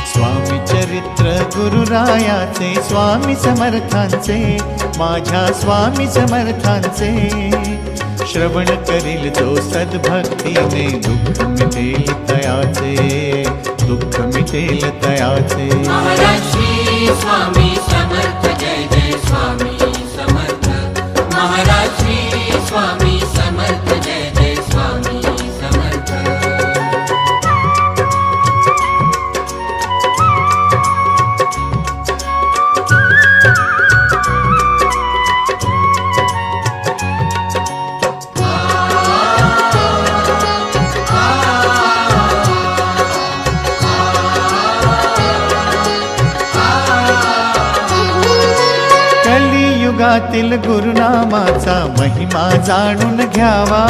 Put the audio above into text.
स्वामी चरित्र गुरुरायाचे, स्वामी समर्थांचे, माझ्या स्वामी समर्थांचे, श्रवण करील जो सद्भक्तीने दुःख मिटेल तयाचे, दुःख मिटेल तयाचे। महाराज श्री स्वामी समर्थ, जय जय स्वामी समर्थ। महाराज श्री स्वामी समर्थ, जय जय स्वामी समर्थ। कलियुगातील गुरुनामाचा महिमा जाणून घ्यावा।